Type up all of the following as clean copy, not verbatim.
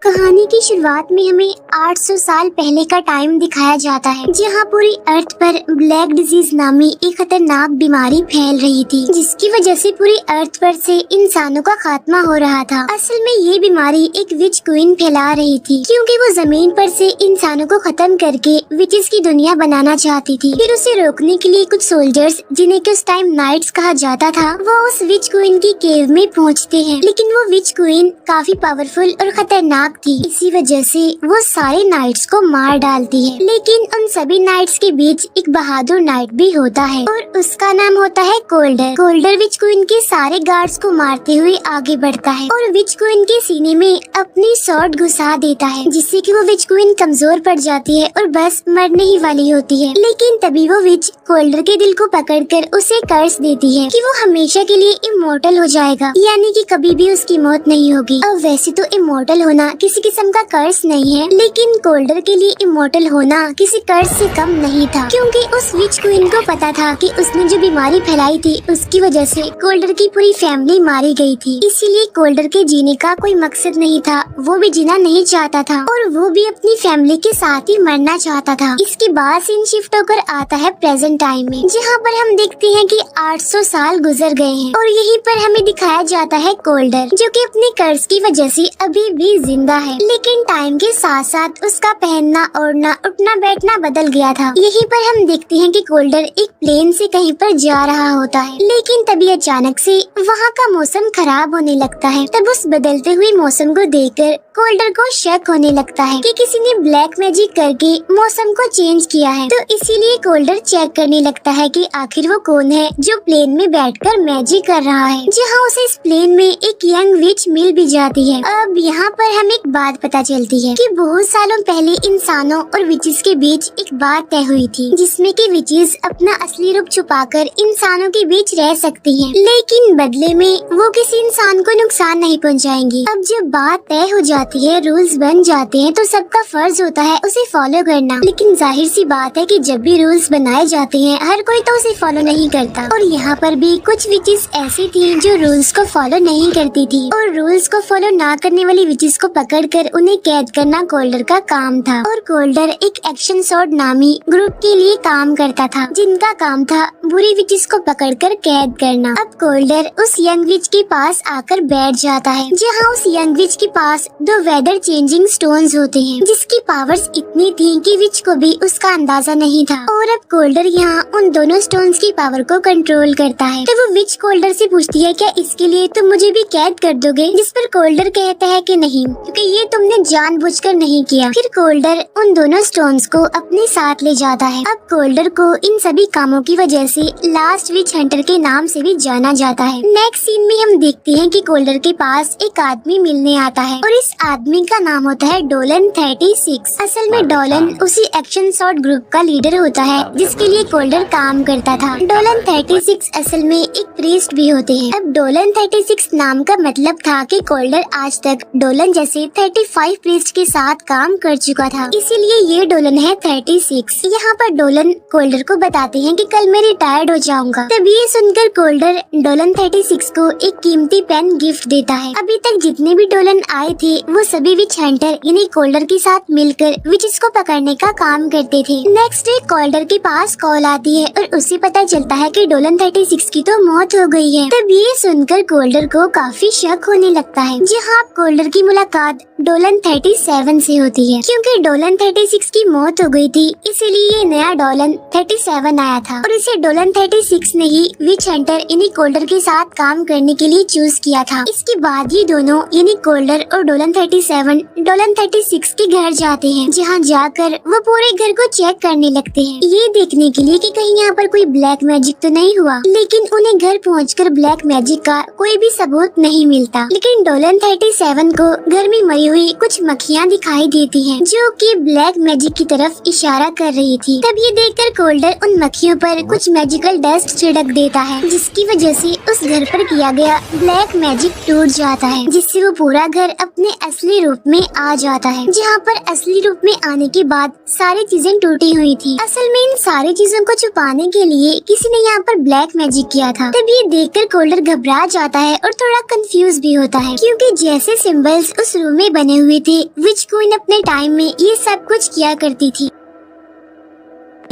कहानी की शुरुआत में हमें 800 साल पहले का टाइम दिखाया जाता है, जहां पूरी अर्थ पर ब्लैक डिजीज नामी एक खतरनाक बीमारी फैल रही थी, जिसकी वजह से पूरी अर्थ पर से इंसानों का खात्मा हो रहा था। असल में ये बीमारी एक विच क्वीन फैला रही थी, क्योंकि वो जमीन पर से इंसानों को खत्म करके विचेस की दुनिया बनाना चाहती थी। फिर उसे रोकने के लिए कुछ सोल्जर्स, जिन्हें कि उस टाइम नाइट्स कहा जाता था, वो उस विच क्वीन की केव में पहुँचते हैं। लेकिन वो विच क्वीन काफी पावरफुल और खतरनाक थी, इसी वजह से वो सारे नाइट्स को मार डालती है। लेकिन उन सभी नाइट्स के बीच एक बहादुर नाइट भी होता है और उसका नाम होता है कोल्डर। कोल्डर विच क्वीन के सारे गार्ड्स को मारते हुए आगे बढ़ता है और विच क्वीन के सीने में अपनी स्वॉर्ड घुसा देता है, जिससे कि वो विच क्वीन कमजोर पड़ जाती है और बस मरने ही वाली होती है। लेकिन तभी वो विच कोल्डर के दिल को पकड़कर उसे कर्स देती है कि वो हमेशा के लिए इमोर्टल हो जाएगा, यानी कि कभी भी उसकी मौत नहीं होगी। अब वैसे तो इमोर्टल होना किसी किस्म का कर्स नहीं है, लेकिन कोल्डर के लिए इमोर्टल होना किसी कर्स से कम नहीं था, क्योंकि उस विच क्वीन को पता था कि उसने जो बीमारी फैलाई थी उसकी वजह से कोल्डर की पूरी फैमिली मारी गई थी। इसीलिए कोल्डर के जीने का कोई मकसद नहीं था, वो भी जीना नहीं चाहता था और वो भी अपनी फैमिली के साथ ही मरना चाहता था। इसके बाद सीन शिफ्ट होकर आता है प्रेजेंट टाइम में, जहाँ पर हम देखते हैं कि 800 साल गुजर गए हैं और यहीं पर हमें दिखाया जाता है कोल्डर, जो कि अपने कर्ज की वजह से अभी भी जिंदा है। लेकिन टाइम के साथ साथ उसका पहनना, ओढ़ना, उठना बैठना बदल गया था। यहीं पर हम देखते हैं कि कोल्डर एक प्लेन से कहीं पर जा रहा होता है, लेकिन तभी अचानक से वहाँ का मौसम खराब होने लगता है। तब उस बदलते हुए मौसम को देखकर कोल्डर को शक होने लगता है कि किसी ने ब्लैक मैजिक करके मौसम को चेंज किया है। तो इसीलिए कोल्डर चेक करने लगता है कि आखिर वो कौन है जो प्लेन में बैठकर मैजिक कर रहा है, जहाँ उसे इस प्लेन में एक यंग विच मिल भी जाती है। अब यहाँ पर हमें एक बात पता चलती है कि बहुत सालों पहले इंसानों और विचेस के बीच एक बात तय हुई थी, जिसमें कि विचेस अपना असली रूप छुपाकर इंसानों के बीच रह सकती हैं, लेकिन बदले में वो किसी इंसान को नुकसान नहीं पहुंचाएंगी। अब जब बात तय हो जाती है, रूल्स बन जाते हैं, तो सबका फर्ज होता है उसे फॉलो करना। लेकिन जाहिर सी बात है कि जब भी रूल्स बनाए जाते हैं, हर कोई तो उसे फॉलो नहीं करता। और यहाँ पर भी कुछ विचेस ऐसी थी जो रूल्स को फॉलो नहीं करती थी, और रूल्स को फॉलो ना करने वाली विचेस को पकड़कर उन्हें कैद करना कोल्डर का काम था। और कोल्डर एक एक्शन स्वॉर्ड नामी ग्रुप के लिए काम करता था, जिनका काम था बुरी विचेस को पकड़कर कैद करना। अब कोल्डर उस यंग विच के पास आकर बैठ जाता है, जहाँ उस यंग विच के पास 2 वेदर चेंजिंग स्टोन्स होते हैं, जिसकी पावर्स इतनी थी कि विच को भी उसका अंदाजा नहीं था। और अब कोल्डर यहाँ उन दोनों स्टोन्स की पावर को कंट्रोल करता है। तो वो विच कोल्डर से पूछती है, क्या इसके लिए तुम मुझे भी कैद कर दोगे? जिस पर कोल्डर कहता है कि नहीं, क्योंकि ये तुमने जानबूझकर नहीं किया। फिर कोल्डर उन दोनों स्टोन्स को अपने साथ ले जाता है। अब कोल्डर को इन सभी कामों की वजह से लास्ट विच हंटर के नाम से भी जाना जाता है। नेक्स्ट सीन में हम देखते हैं कि कोल्डर के पास एक आदमी मिलने आता है और इस आदमी का नाम होता है डोलन 36। असल में डोलन उसी एक्शन स्वॉर्ड ग्रुप का लीडर होता है, जिसके लिए कोल्डर काम करता था। डोलन 36 असल में एक प्रीस्ट भी होते हैं। अब डोलन 36 नाम का मतलब था कि कोल्डर आज तक डोलन जैसे 35 प्रीस्ट के साथ काम कर चुका था, इसीलिए ये डोलन है 36। यहाँ पर डोलन कोल्डर को बताते हैं कि कल मैं रिटायर्ड हो जाऊंगा। तब ये सुनकर कोल्डर डोलन 36 को एक कीमती पेन गिफ्ट देता है। अभी तक जितने भी डोलन आए थे, वो सभी विच हंटर यानी कोल्डर के साथ मिलकर विचेस को पकड़ने का काम करते थे। नेक्स्ट डे कोल्डर के पास कॉल आती है और उसे पता चलता है कि डोलन 36 की तो मौत हो गई है। तब ये सुनकर कोल्डर को काफी शक होने लगता है, जहाँ कोल्डर की मुलाकात डोलन 37 से होती है। क्योंकि डोलन 36 की मौत हो गई थी, इसीलिए ये नया डोलन 37 आया था और इसे डोलन 36 ने ही विच हंटर यानी कोल्डर के साथ काम करने के लिए चूज किया था। इसके बाद ये दोनों यानी कोल्डर और डोलन 37 डोलन 36 के घर जाते हैं, जहाँ जाकर वो पूरे घर को चेक करने लगते हैं, ये देखने के लिए कि कहीं यहाँ पर कोई ब्लैक मैजिक तो नहीं हुआ। लेकिन उन्हें घर पहुंचकर ब्लैक मैजिक का कोई भी सबूत नहीं मिलता। लेकिन डोलन 37 को घर में मरी हुई कुछ मक्खियाँ दिखाई देती हैं, जो कि ब्लैक मैजिक की तरफ इशारा कर रही थी। तब ये देखकर कोल्डर उन मक्खियों पर कुछ मैजिकल डस्ट छिड़क देता है, जिसकी वजह से उस घर पर किया गया ब्लैक मैजिक टूट जाता है, जिससे वो पूरा घर अपने असली रूप में आ जाता है। जहाँ पर असली रूप में आने के बाद सारी चीजें टूटी हुई थी। असल में इन सारी चीजों को छुपाने के लिए किसी ने यहाँ पर ब्लैक मैजिक किया था। तब ये देखकर कोल्डर घबरा जाता है और थोड़ा कंफ्यूज भी होता है, क्योंकि जैसे सिंबल्स उस रूम में बने हुए थे, विच क्वीन अपने टाइम में ये सब कुछ किया करती थी।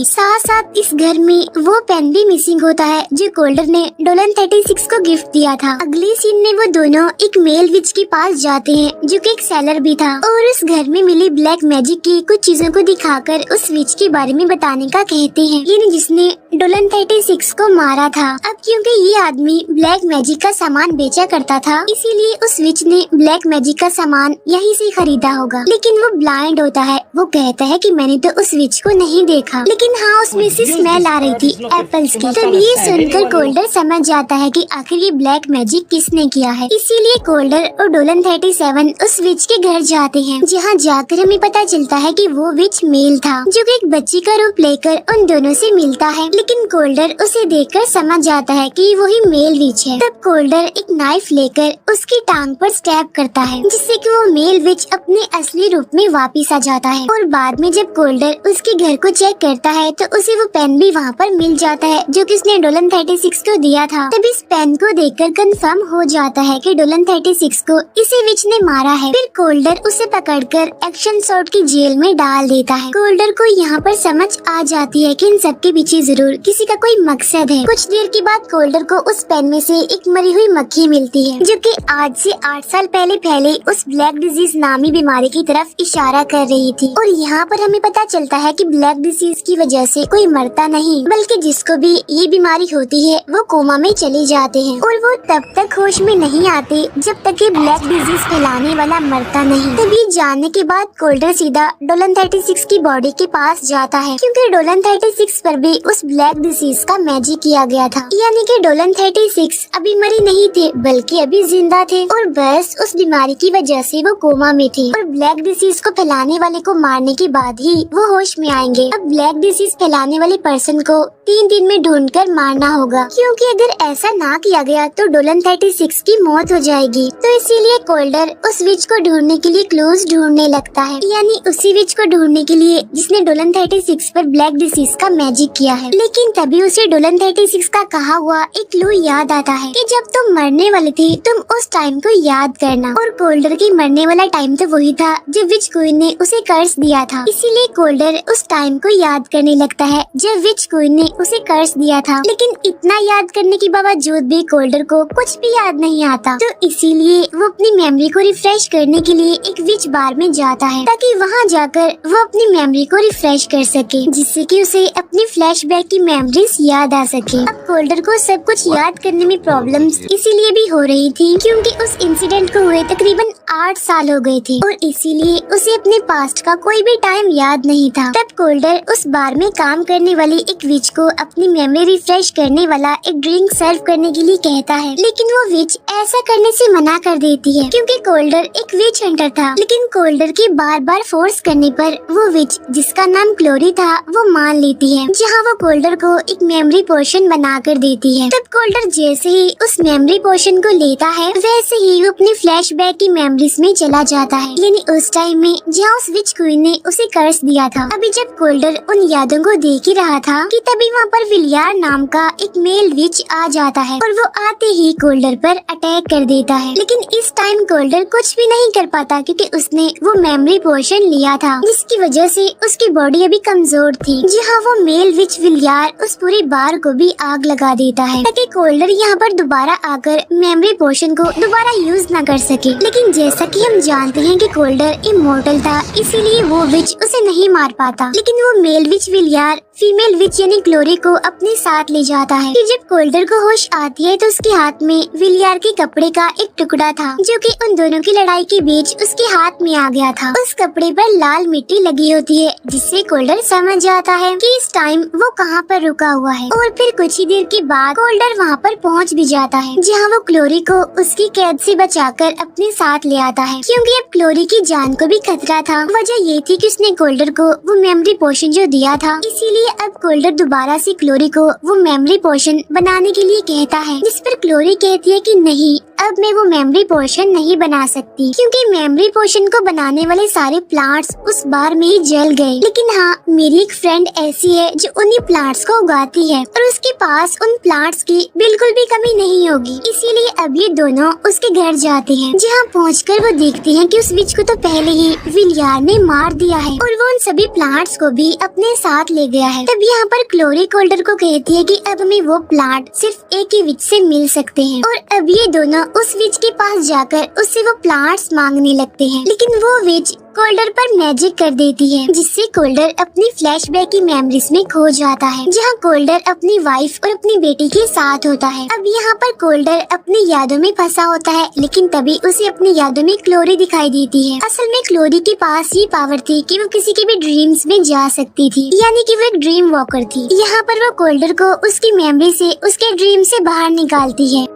साथ साथ इस घर में वो पेन भी मिसिंग होता है जो कोल्डर ने डोलन 36 को गिफ्ट दिया था। अगले सीन में वो दोनों एक मेल विच के पास जाते हैं, जो कि एक सेलर भी था, और उस घर में मिली ब्लैक मैजिक की कुछ चीजों को दिखाकर उस विच के बारे में बताने का कहते हैं, यानी जिसने डोलन 36 को मारा था। अब क्योंकि ये आदमी ब्लैक मैजिक का सामान बेचा करता था, इसीलिए उस विच ने ब्लैक मैजिक का सामान यहीं से खरीदा होगा। लेकिन वो ब्लाइंड होता है। वो कहता है कि मैंने तो उस विच को नहीं देखा, लेकिन हाँ उसमें से स्मेल आ रही थी एप्पल्स की। तब ये सुनकर कोल्डर समझ जाता है कि आखिर ये ब्लैक मैजिक किसने किया है। इसीलिए कोल्डर और डोलन 37 उस विच के घर जाते हैं, जहाँ जाकर हमें पता चलता है कि वो विच मेल था, जो कि एक बच्ची का रूप लेकर उन दोनों से मिलता है। लेकिन कोल्डर उसे देखकर समझ जाता है कि वही मेल विच है। तब कोल्डर एक नाइफ लेकर उसकी टांग पर स्टैब करता है, जिससे कि वो मेल विच अपने असली रूप में वापिस आ जाता है। और बाद में जब कोल्डर उसके घर को चेक करता है तो उसे वो पेन भी वहाँ पर मिल जाता है, जो कि उसने डोलन 36 को दिया था। तब इस पेन को देखकर कंफर्म हो जाता है कि डोलन 36 को इसी विच ने मारा है। फिर कोल्डर उसे पकड़कर एक्शन शॉट की जेल में डाल देता है। कोल्डर को यहाँ पर समझ आ जाती है कि इन सबके पीछे जरूर किसी का कोई मकसद है। कुछ देर के बाद कोल्डर को उस पेन में से एक मरी हुई मक्खी मिलती है, जो कि आज से 8 साल पहले फैले उस ब्लैक डिजीज नामी बीमारी की तरफ इशारा कर रही थी। और यहाँ पर हमें पता चलता है कि ब्लैक डिजीज की वजह से कोई मरता नहीं, बल्कि जिसको भी ये बीमारी होती है वो कोमा में चले जाते हैं, और वो तब तक होश में नहीं आते जब तक ये ब्लैक डिजीज फैलाने वाला मरता नहीं। तब ये जानने के बाद कोल्डर सीधा डोलन 36 की बॉडी के पास जाता है, क्योंकि डोलन 36 पर भी उस ब्लैक डिजीज का मैजिक किया गया था। यानी कि डोलन 36 अभी मरी नहीं थे, बल्कि अभी जिंदा थे, और बस उस बीमारी की वजह से वो कोमा में थे। और ब्लैक डिजीज को फैलाने वाले को मारने के बाद ही वो होश में आएंगे। अब ब्लैक डिजीज फैलाने वाले पर्सन को 3 दिन में ढूंढकर मारना होगा, क्योंकि अगर ऐसा ना किया गया तो डोलन 36 की मौत हो जाएगी। तो इसीलिए कोल्डर उस विच को ढूंढने के लिए क्लूज ढूंढने लगता है, यानी उसी विच को ढूंढने के लिए जिसने डोलन 36 पर ब्लैक डिसीज का मैजिक किया है। लेकिन तभी उसे डोलन 36 का कहा हुआ एक क्लू याद आता है कि जब तुम मरने वाले थे तुम उस टाइम को याद करना। और कोल्डर की मरने वाला टाइम तो वही था जब विच क्वीन ने उसे कर्स दिया था। इसीलिए कोल्डर उस टाइम को याद करने लगता है जब विच क्वीन ने उसे कर्स दिया था। लेकिन इतना याद करने के बावजूद भी कोल्डर को कुछ भी याद नहीं आता, तो इसीलिए वो अपनी मेमोरी को रिफ्रेश करने के लिए एक विच बार में जाता है, ताकि वहाँ जाकर वो अपनी मेमोरी को रिफ्रेश कर सके, जिससे कि उसे अपनी फ्लैशबैक की मेमोरीज याद आ सके। अब कोल्डर को सब कुछ याद करने में प्रॉब्लम्स इसीलिए भी हो रही थी क्योंकि उस इंसिडेंट को हुए तकरीबन 8 साल हो गए थे, और इसीलिए उसे अपने पास्ट का कोई भी टाइम याद नहीं था। तब कोल्डर उस बार में काम करने वाली एक विच को अपनी मेमोरी रिफ्रेश करने वाला एक ड्रिंक सर्व करने के लिए कहता है, लेकिन वो विच ऐसा करने से मना कर देती है, क्योंकि कोल्डर एक विच हंटर था। लेकिन कोल्डर के बार बार फोर्स करने पर वो विच, जिसका नाम क्लोरी था, वो मान लेती है, जहाँ वो कोल्डर को एक मेमोरी पोशन बना कर देती है। तब कोल्डर जैसे ही उस मेमोरी पोशन को लेता है, वैसे ही वो अपनी फ्लैशबैक की मेमोरीज में चला जाता है, यानी उस टाइम में जहाँ उस विच क्वीन ने उसे कर्स दिया था। अभी जब कोल्डर उन यादों को देख ही रहा था कि तभी वहाँ पर विलियर नाम का एक मेल विच आ जाता है, और वो आते ही कोल्डर पर अटैक कर देता है। लेकिन इस टाइम कोल्डर कुछ भी नहीं कर पाता, क्योंकि उसने वो मेमोरी पोशन लिया था, जिसकी वजह से उसकी बॉडी अभी कमजोर थी। जहाँ वो मेल विच विलियर उस पूरी बार को भी आग लगा देता है, ताकि कोल्डर यहाँ पर दोबारा आकर मेमोरी पोशन को दोबारा यूज न कर सके। लेकिन जैसा कि हम जानते हैं कि कोल्डर इमोर्टल था, इसीलिए वो विच उसे नहीं मार पाता। लेकिन वो मेल विच विलियर फीमेल विच यानी क्लोरी को अपने साथ ले जाता है। कि जब कोल्डर को होश आती है तो उसके हाथ में विलियर के कपड़े का एक टुकड़ा था, जो कि उन दोनों की लड़ाई के बीच उसके हाथ में आ गया था। उस कपड़े पर लाल मिट्टी लगी होती है, जिससे कोल्डर समझ जाता है कि इस टाइम वो कहाँ पर रुका हुआ है। और फिर कुछ ही देर के बाद कोल्डर वहाँ पर पहुँच भी जाता है, जहाँ वो क्लोरी को उसकी कैद से बचाकर अपने साथ ले आता है, क्योंकि अब क्लोरी की जान को भी खतरा था। वजह ये थी कि उसने कोल्डर को वो मेमोरी पोशन जो दिया दिया था। इसीलिए अब कोल्डर दोबारा से क्लोरी को वो मेमोरी पोशन बनाने के लिए कहता है, जिस पर क्लोरी कहती है कि नहीं, अब मैं वो मेमोरी पोशन नहीं बना सकती, क्योंकि मेमोरी पोशन को बनाने वाले सारे प्लांट्स उस बार में ही जल गए। लेकिन हाँ, मेरी एक फ्रेंड ऐसी है जो उन्हीं प्लांट्स को उगाती है और उसके पास उन प्लांट्स की बिल्कुल भी कमी नहीं होगी। इसीलिए अब ये दोनों उसके घर जाते हैं, जहाँ पहुंचकर वो देखती हैं कि उस विच को तो पहले ही विलियर ने मार दिया है और वो उन सभी प्लांट्स को भी अपने साथ ले गया है। तब यहाँ पर क्लोरी कोल्डर को कहती है कि अब हमें वो प्लांट सिर्फ एक ही विच से मिल सकते हैं, और अब ये दोनों उस विच के पास जाकर उससे वो प्लांट्स मांगने लगते हैं। लेकिन वो विच कोल्डर पर मैजिक कर देती है, जिससे कोल्डर अपनी फ्लैशबैक की मेमोरीज में खो जाता है, जहाँ कोल्डर अपनी वाइफ और अपनी बेटी के साथ होता है। अब यहाँ पर कोल्डर अपनी यादों में फंसा होता है, लेकिन तभी उसे अपनी यादों में क्लोरी दिखाई देती है। असल में क्लोरी के पास ये पावर थी कि वो किसी के भी ड्रीम्स में जा सकती थी, यानी कि वो एक ड्रीम वॉकर थी। यहाँ पर वो कोल्डर को उसकी मेमोरी से, उसके ड्रीम से बाहर निकालती है।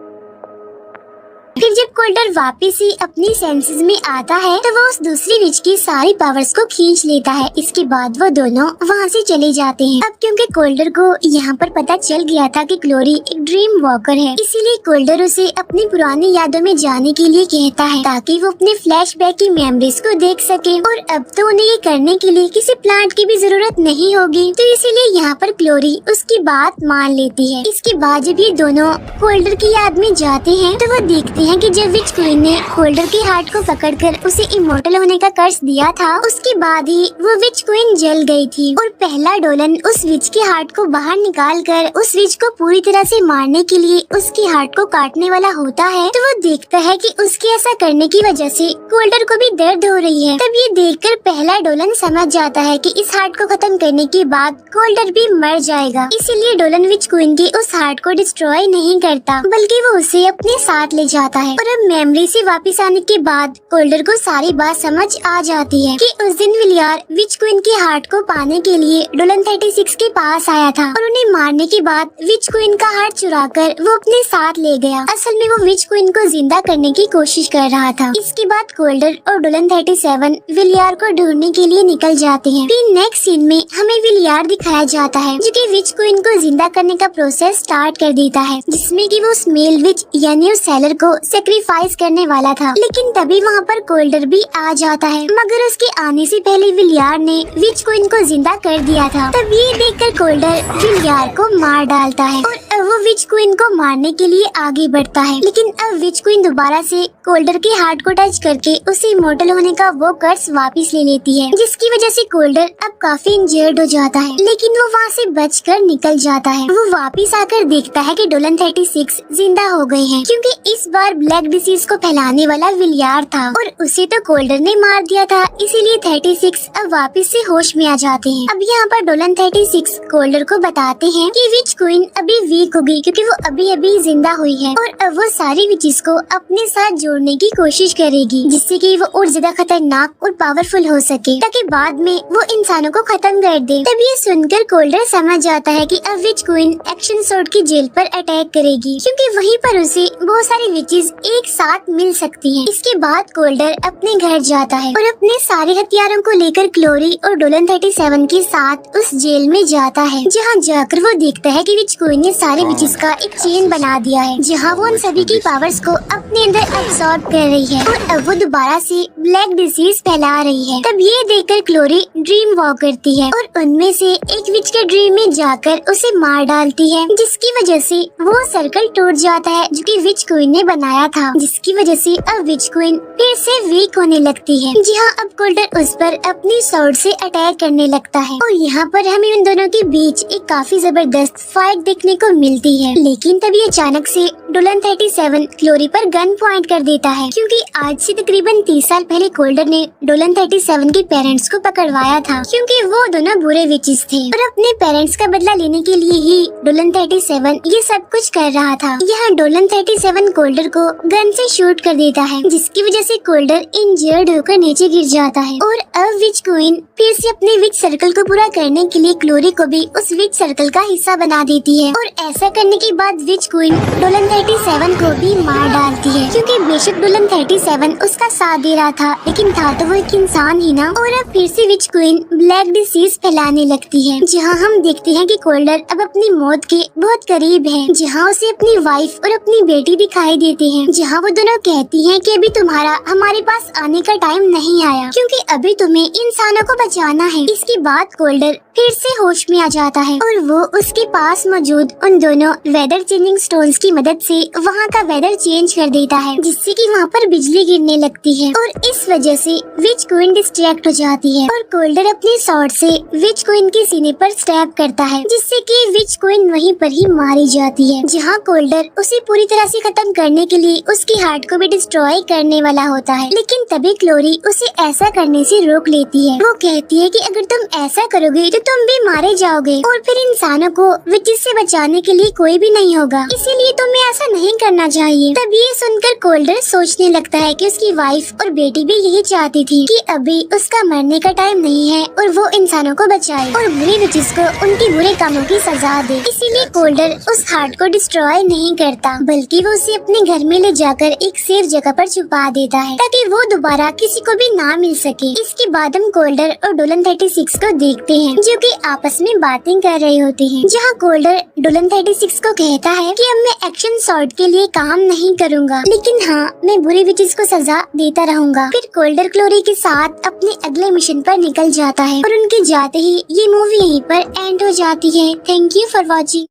फिर जब कोल्डर वापस ही अपनी सेंसेस में आता है तो वो उस दूसरी विच की सारी पावर्स को खींच लेता है। इसके बाद वो दोनों वहाँ से चले जाते हैं। अब क्योंकि कोल्डर को यहाँ पर पता चल गया था कि क्लोरी एक ड्रीम वॉकर है, इसीलिए कोल्डर उसे अपनी पुरानी यादों में जाने के लिए कहता है, ताकि वो अपने फ्लैशबैक की मेमोरीज को देख सके। और अब तो उन्हें ये करने के लिए किसी प्लांट की भी जरूरत नहीं होगी, तो इसीलिए यहाँ पर क्लोरी उसकी बात मान लेती है। इसके बाद जब ये दोनों कोल्डर की याद में जाते हैं तो वो देखते हैं कि जब विच क्वीन ने कोल्डर के हार्ट को पकड़कर उसे इमोर्टल होने का कर्ज दिया था, उसके बाद ही वो विच क्वीन जल गई थी और पहला डोलन उस विच के हार्ट को बाहर निकालकर उस विच को पूरी तरह से मारने के लिए उसके हार्ट को काटने वाला होता है। तो वो देखता है कि उसके ऐसा करने की वजह से कोल्डर को भी दर्द हो रही है। तब ये देखकर पहला डोलन समझ जाता है कि इस हार्ट को खत्म करने के बाद कोल्डर भी मर जाएगा। इसीलिए डोलन विच क्वीन के उस हार्ट को डिस्ट्रॉय नहीं करता, बल्कि वो उसे अपने साथ ले जाता है। और अब मेमोरी से वापस आने के बाद कोल्डर को सारी बात समझ आ जाती है कि उस दिन विलियर विच क्वीन के हार्ट को पाने के लिए डोलन 36 के पास आया था और उन्हें मारने के बाद विच क्वीन का हार्ट चुराकर वो अपने साथ ले गया। असल में वो विच क्वीन को जिंदा करने की कोशिश कर रहा था। इसके बाद कोल्डर और डोलन 37 विलियर को ढूंढने के लिए निकल जाते हैं। फिर नेक्स्ट सीन में हमें विलियर दिखाया जाता है, जो कि विच क्वीन को जिंदा करने का प्रोसेस स्टार्ट कर देता है, जिसमें कि वो उस मेल विच यानी उस सेलर को सेक्रीफाइस करने वाला था। लेकिन तभी वहाँ पर कोल्डर भी आ जाता है, मगर उसके आने से पहले विलियर ने विच क्वीन को जिंदा कर दिया था। तब ये देखकर कोल्डर विलियर को मार डालता है और अब वो विच क्वीन को मारने के लिए आगे बढ़ता है। लेकिन अब विच क्वीन दोबारा से कोल्डर के हार्ट को टच करके उसे इमोर्टल होने का वो कर्ज वापस ले लेती है, जिसकी वजह से कोल्डर अब काफी इंजर्ड हो जाता है। लेकिन वो वहाँ से बचकर निकल जाता है। वो वापस आकर देखता है कि डोलन 36 जिंदा हो गए हैं, क्योंकि इस बार ब्लैक डिसीज को फैलाने वाला विलियर था और उसे तो कोल्डर ने मार दिया था। इसीलिए 36 अब वापस से होश में आ जाते हैं। अब यहाँ पर डोलन 36 कोल्डर को बताते हैं कि विच क्वीन अभी वीक होगी, क्योंकि वो अभी अभी जिंदा हुई है और अब वो सारी विचेस को अपने साथ जोड़ने की कोशिश करेगी, जिससे कि वो और ज्यादा खतरनाक और पावरफुल हो सके, ताकि बाद में वो इंसानों को खत्म कर दे। तब ये सुनकर कोल्डर समझ जाता है कि अब विच क्वीन एक्शन सोर्ड की जेल पर अटैक करेगी, क्योंकि वहीं पर उसे बहुत सारी विचेस एक साथ मिल सकती हैं। इसके बाद कोल्डर अपने घर जाता है और अपने सारे हथियारों को लेकर क्लोरी और डोलन 37 के साथ उस जेल में जाता है, जहाँ जाकर वो देखता है कि विच क्वीन ने सारे विचेस का एक चेन बना दिया है, जहाँ वो उन सभी की पावर्स को अपने अंदर अब्सॉर्ब कर रही है और अब वो दोबारा से ब्लैक डिसीज फैला रही है। तब ये देखकर क्लोरी ड्रीम वॉक करती है और उनमें से एक विच के ड्रीम में जाकर उसे मार डालती है, जिसकी वजह से वो सर्कल टूट जाता है जो कि विच क्वीन ने बनाया था, जिसकी वजह से अब विच क्वीन फिर से वीक होने लगती है। जी हाँ, अब कोल्डर उस पर अपनी स्वॉर्ड से अटैक करने लगता है और यहाँ पर हमें उन दोनों के बीच एक काफी जबरदस्त फाइट देखने को मिलती है। लेकिन तभी अचानक से डोलन 37 क्लोरी पर गन पॉइंट कर देता है, क्योंकि आज से तकरीबन 30 साल पहले कोल्डर ने डोलन 37 के पेरेंट्स को पकड़वाया था, क्योंकि वो दोनों बुरे विचेस थे और अपने पेरेंट्स का बदला लेने के लिए ही डोलन 37 ये सब कुछ कर रहा था। यहाँ डोलन 37 कोल्डर को गन से शूट कर देता है, जिसकी वजह से कोल्डर इंजर्ड होकर नीचे गिर जाता है और अब विच क्वीन फिर से अपने विच सर्कल को पूरा करने के लिए क्लोरी को भी उस विच सर्कल का हिस्सा बना देती है और ऐसा करने के बाद विच क्वीन डोलन 37 को भी मार डालती है, क्योंकि बेशक डोलन 37 उसका साथ दे रहा था, लेकिन था तो वो एक इंसान ही ना। और अब फिर से विच क्वीन ब्लैक डिसीज फैलाने लगती है, जहाँ हम देखते हैं कि कोल्डर अब अपनी मौत के बहुत करीब है, जहाँ उसे अपनी वाइफ और अपनी बेटी दिखाई देती है, जहाँ वो दोनों कहती हैं कि अभी तुम्हारा हमारे पास आने का टाइम नहीं आया, क्योंकि अभी तुम्हें इंसानों को बचाना है। इसके बाद कोल्डर फिर से होश में आ जाता है और वो उसके पास मौजूद उन दोनों वेदर चेंजिंग स्टोन्स की मदद से वहाँ का वेदर चेंज कर देता है, जिससे कि वहाँ पर बिजली गिरने लगती है और इस वजह से विच क्वीन डिस्ट्रैक्ट हो जाती है और कोल्डर अपने स्वॉर्ड से विच क्वीन के सीने पर स्टैब करता है, जिससे कि विच क्वीन वहीं पर ही मारी जाती है, जहाँ कोल्डर उसे पूरी तरह से खत्म करने के लिए उसकी हार्ट को भी डिस्ट्रॉय करने वाला होता है। लेकिन तभी क्लोरी उसे ऐसा करने से रोक लेती है। वो कहती है कि अगर तुम ऐसा करोगे तो तुम भी मारे जाओगे और फिर इंसानों को विचेस से बचाने के लिए कोई भी नहीं होगा, इसीलिए तुम्हें ऐसा नहीं करना चाहिए। तब ये सुनकर कोल्डर सोचने लगता है कि उसकी वाइफ और बेटी भी यही चाहती थी कि अभी उसका मरने का टाइम नहीं है और वो इंसानों को बचाए और बुरी विचेस को उनके बुरे कामों की सजा दे। इसीलिए कोल्डर उस हार्ट को डिस्ट्रॉय नहीं करता, बल्कि वो उसे अपने घर में ले जाकर एक सेफ जगह पर छुपा देता है, ताकि वो दोबारा किसी को भी ना मिल सके। इसके बाद हम कोल्डर और डोलन 36 को देखते हैं, जो कि आपस में बातें कर रहे होते हैं, जहाँ कोल्डर डोलन 36 को कहता है कि अब मैं एक्शन स्वॉर्ड के लिए काम नहीं करूँगा, लेकिन हाँ मैं बुरी विचेस को सजा देता रहूँगा। फिर कोल्डर क्लोरी के साथ अपने अगले मिशन पर निकल जाता है और उनके जाते ही ये मूवी यहीं पर एंड हो जाती है। Thank you for watching.